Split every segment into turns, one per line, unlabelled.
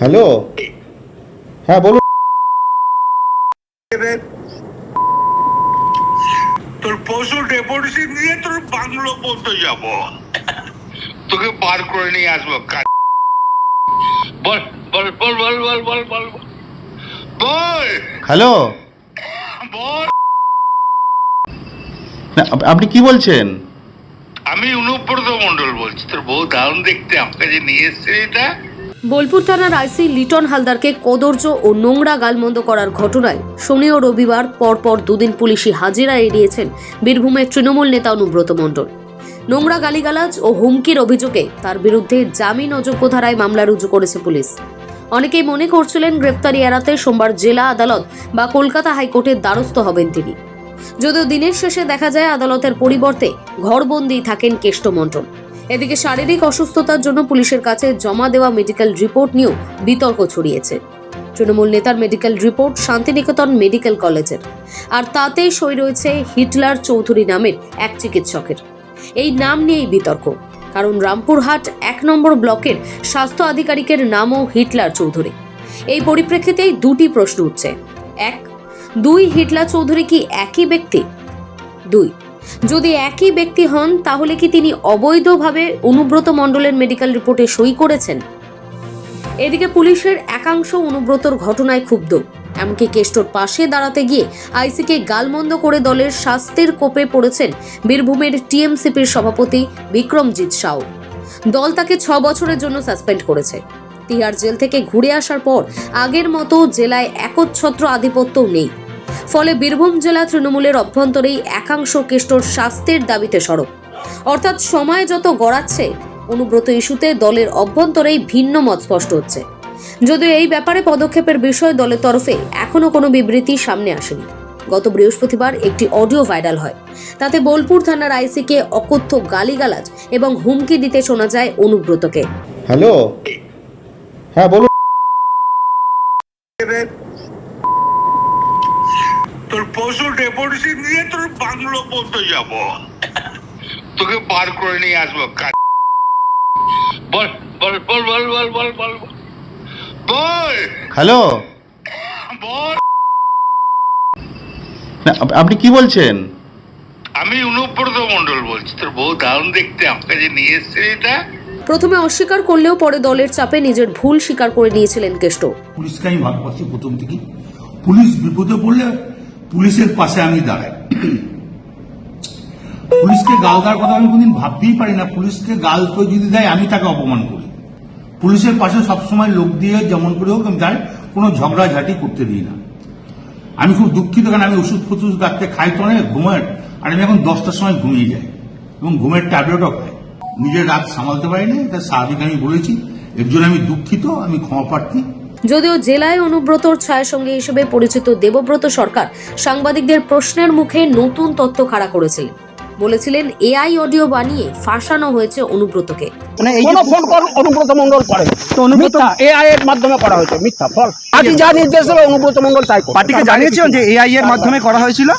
Hello. হ্যাঁ বলুন।
তোর পশু ডেপুটেশন নিয়ে তোর বাংলো পড়তে যাব, তোকে বার করে নিয়ে আসবো। বল বল বল বল বল বল বল বল।
হ্যালো।
বল।
না, আপনি কি বলছেন?
আমি অনুব্রত মন্ডল বলছি। তোর বউ দারুণ দেখতে, আমাকে যে নিয়ে এসছে এটা।
বোলপুর থানার আইসি লিটন হালদারকে কদর্য ও নোংরা গালমন্দ করার ঘটনায় শনি ও রবিবার পরপর দুদিন পুলিশি হাজিরা এড়িয়েছেন বীরভূমের তৃণমূল নেতা অনুব্রত মণ্ডল। নোংরা গালিগালাজ ও হুমকির অভিযোগে তার বিরুদ্ধে জামিন অযোগ্য ধারায় মামলা রুজু করেছে পুলিশ। অনেকেই মনে করছিলেন গ্রেফতারি এড়াতে সোমবার জেলা আদালত বা কলকাতা হাইকোর্টের দ্বারস্থ হবেন তিনি। যদিও দিনের শেষে দেখা যায় আদালতের পরিবর্তে ঘরবন্দি থাকেন কেষ্টমণ্ডল। এদিকে শারীরিক অসুস্থতার জন্য পুলিশের কাছে জমা দেওয়া মেডিকেল রিপোর্ট নিয়েও বিতর্ক ছড়িয়েছে। তৃণমূল নেতার মেডিকেল রিপোর্ট শান্তিনিকেতন মেডিকেল কলেজের, আর তাতেই সই রয়েছে হিটলার চৌধুরী নামের এক চিকিৎসকের। এই নাম নিয়েই বিতর্ক, কারণ রামপুরহাট 1 নম্বর ব্লকের স্বাস্থ্য আধিকারিকের নামও হিটলার চৌধুরী। এই পরিপ্রেক্ষিতেই দুটি প্রশ্ন উঠছে। 1, 2 হিটলার চৌধুরী কি একই ব্যক্তি? 2, যদি একই ব্যক্তি হন তাহলে কি তিনি অবৈধভাবে অনুব্রত মণ্ডলের মেডিকেল রিপোর্টে সই করেছেন? এদিকে পুলিশের একাংশ অনুব্রতর ঘটনায় ক্ষুব্ধ, এমনকি কেষ্টর পাশে দাঁড়াতে গিয়ে আইসিকে গালমন্দ করে দলের শাস্তির কোপে পড়েছেন বীরভূমের টিএমসিপির সভাপতি বিক্রমজিৎ সাউ। দল তাকে 6 বছরের জন্য সাসপেন্ড করেছে। তিহার জেল থেকে ঘুরে আসার পর আগের মতো জেলায় একচ্ছত্র আধিপত্যও নেই। ফলে বীরভূম জেলা তৃণমূলের অভ্যন্তরেই একাংশ কেষ্টর শাস্তির দাবিতে সরব। অর্থাৎ সময় যত গড়াচ্ছে অনুব্রত ইস্যুতে দলের অভ্যন্তরেই ভিন্ন মত স্পষ্ট হচ্ছে। যদিও এই ব্যাপারে পদক্ষেপের বিষয়ে দলের তরফে এখনো কোনো বিবৃতি সামনে আসেনি। গত বৃহস্পতিবার একটি অডিও ভাইরাল হয়। তাতে বোলপুর থানার আইসিকে অকথ্য গালিগালাজ এবং হুমকি দিতে শোনা যায় অনুব্রতকে।
হ্যালো। হ্যাঁ বলুন।
তোর পশু ডেপুটেশন নিয়ে তোর বাংলো পড়তে যাব, তোকে বার করে নিয়ে আসবো। বল বল বল বল বল বল বল বল।
হ্যালো।
বল।
না, আপনি কি বলছেন?
আমি অনুব্রত মন্ডল বলছি। তোর বউ দারুণ দেখতে, আমাকে যে নিয়ে এসছে এটা।
প্রথমে অস্বীকার করলেও পরে দলের চাপে নিজের ভুল স্বীকার করে নিয়েছিলেন কেষ্ট।
পুলিশকে আমি ভালোবাসি প্রথম থেকে। পুলিশ বিপদে পড়লে পুলিশের পাশে আমি দাঁড়াই। পুলিশকে গাল দেওয়ার কথা আমি কোনদিন ভাবতেই পারি না। পুলিশকে গাল কেউ যদি দেয় আমি তাকে অপমান করি। পুলিশের পাশে সবসময় লোক দিয়ে যেমন করে হোক আমি দাঁড়াই, কোনো ঝগড়াঝাটি করতে দিই না। আমি খুব দুঃখিত, কারণ আমি ওষুধ ফষুধ রাখতে খাই তো অনেক ঘুমের, আর আমি এখন 10টার সময় ঘুমিয়ে যাই এবং ঘুমের ট্যাবলেটও খাই। নিজের রাত সামালতে পারিনি, এটা স্বাভাবিক আমি বলেছি। এর জন্য আমি দুঃখিত, আমি ক্ষমা প্রার্থী।
যদিও জেলায় অনুব্রতর ছায়াসঙ্গী হিসেবে পরিচিত দেবব্রত সরকার সাংবাদিকদের প্রশ্নের মুখে নতুন তথ্য খাড়া করেছিলেন। বলেছিলেন এআই অডিও বানিয়ে ফাঁসানো হয়েছে অনুব্রতকে।
মানে এই যে ফোন কল অনুব্রত মণ্ডল করে, তো অনুব্রত এআই এর মাধ্যমে করা হয়েছে, মিথ্যা ফল। পার্টি যা নির্দেশ দেবে অনুব্রত মণ্ডল তাই করবে।
পার্টিকে জানিয়েছেন যে এআই এর মাধ্যমে করা হয়েছিল,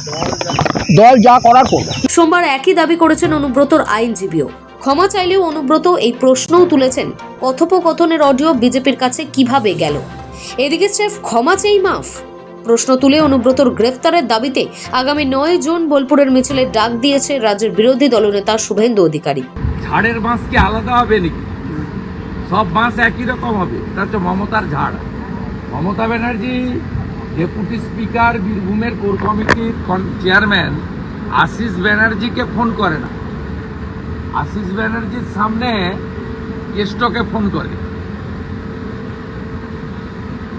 দল যা করার করবে।
সোমবার একই দাবি করেছেন অনুব্রতর আইনজীবীও। ক্ষমা চাইলেও অনুব্রত এই প্রশ্নও তুলেছেন, কথোপকথনের অডিও বিজেপির কাছে কিভাবে গেল। এদিকে স্রেফ ক্ষমা চেয়েই মাফ? প্রশ্ন তুলে অনুব্রতর গ্রেফতারের দাবিতে আগামী 9 জুন বোলপুরের মিছিলে ডাক দিয়েছে রাজ্যের বিরোধী দলনেতা শুভেন্দু অধিকারী।
ঝাড়ের বাঁশ কি আলাদা হবে নাকি? সব বাঁশ একই রকম হবে? এটা হচ্ছে মমতার ঝাড়। মমতা ব্যানার্জি ডেপুটি স্পিকার বীরভূমের কোর কমিটির চেয়ারম্যান আশিস ব্যানার্জিকে ফোন করে না, আশিস ব্যানার্জির সামনে কেষ্টকে ফোন করে।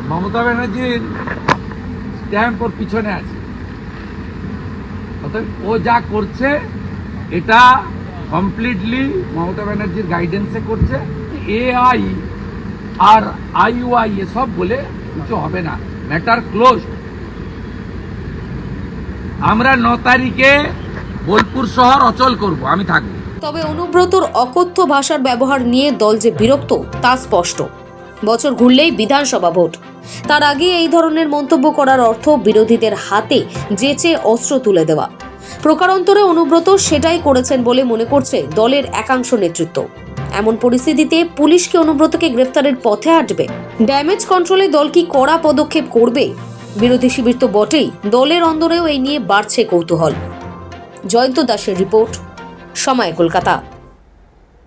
মমতা ব্যানার্জির স্ট্যাম্প ওর পিছনে আছে। অতএব ও যা করছে এটা কমপ্লিটলি মমতা ব্যানার্জির গাইডেন্সে করছে। এআই আর আইওআই এসব বলে কিছু হবে না, ম্যাটার ক্লোজ। আমরা 9 তারিখে বোলপুর শহর অচল করব, আমি থাকবো।
তবে অনুব্রতর অকথ্য ভাষার ব্যবহার নিয়ে দল যে বিরক্ত তা স্পষ্ট। বছর ঘুরলেই বিধানসভা ভোট, তার আগে এই ধরনের মন্তব্য করার অর্থ বিরোধীদের হাতে যেচে অস্ত্র তুলে দেওয়া। প্রকারান্তরে অনুব্রত সেটাই করেছেন বলে মনে করছে দলের একাংশ নেতৃত্ব। এমন পরিস্থিতিতে পুলিশ কি অনুব্রতকে গ্রেফতারের পথে হাঁটবে? ড্যামেজ কন্ট্রোলে দল কি কড়া পদক্ষেপ করবে? বিরোধী শিবির তো বটেই, দলের অন্দরেও এই নিয়ে বাড়ছে কৌতূহল। জয়ন্ত দাসের রিপোর্ট, সময় কলকাতা।